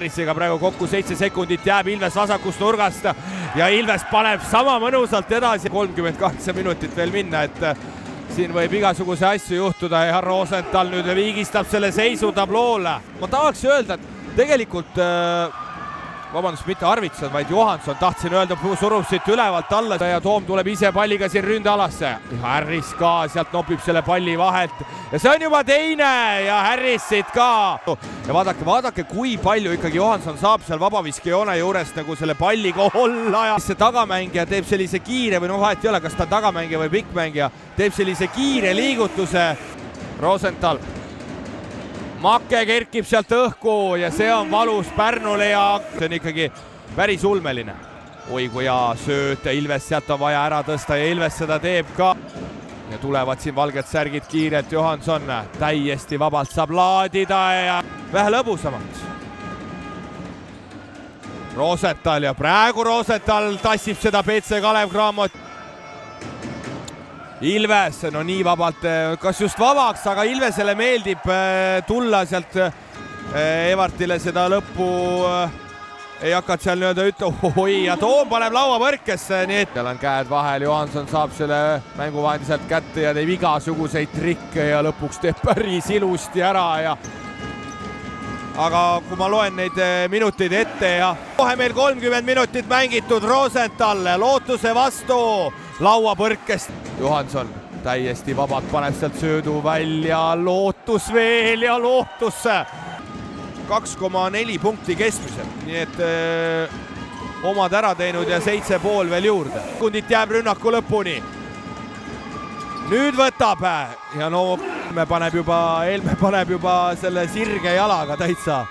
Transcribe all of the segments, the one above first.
Harrisega praegu kokku 7 sekundit jääb Ilves vasakust nurgast ja Ilves paneb sama mõnusalt edasi. 38 minutit veel minna, et siin võib igasuguse asju juhtuda ja Rosenthal nüüd viigistab selle seisu tabloole. Ma tahaks öelda, et tegelikult vabandust, mitte Arvidsson, vaid Johansson, tahtsin öelda, surub siit ülevalt alla ja Toom tuleb ise palliga siin ründealasse. Harris ka sealt nopib selle palli vahelt ja see on juba teine ja Harris siit ka. Ja vaadake, kui palju ikkagi Johansson saab seal vabaviskejoone juurest nagu selle palliga olla ja see tagamängija teeb sellise kiire või vahet ei ole, kas ta on tagamängija või pikkmängija, teeb sellise kiire liigutuse. Rosenthal. Make kerkib sealt õhku ja see on valus Pärnule ja see on ikkagi päris ulmeline. Oi kui hea sööt ja Ilves sealt on vaja ära tõsta ja Ilves seda teeb ka. Ja tulevad siin valged särgid kiirelt, Johansson täiesti vabalt saab laadida ja vähe lõbusamalt. Rosenthal ja praegu Rosenthal tassib seda PC Kalev Cramot. Ilves, no nii vabalt, kas just vabaks, aga Ilvesele meeldib tulla sealt Evartile seda lõppu, ei hakanud seal nii-öelda oi ja Toom paneb laua põrkesse, nii et seal on käed vahel, Johansson saab selle mänguvahendi sealt kätte ja teeb igasuguseid trikke ja lõpuks teeb päris ilusti ära ja aga kui ma loen neid minuteid ette ja kohe meil 30 minutit mängitud, Rosenthal lootuse vastu laua põrkest. Johansson täiesti vabalt paneb sealt söödu välja, lootus veel ja lootus 2,4 punkti keskmiselt, nii et omad ära teinud ja 7,5 veel juurde. Sekundit jääb rünnaku lõpuni. Nüüd võtab ja no Helme paneb juba selle sirge jalaga täitsa.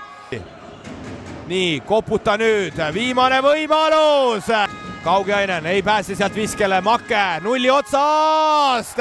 Nii, koputa nüüd, viimane võimalus. Kaugeainen ei pääse sealt viskele, Make nulli otsast.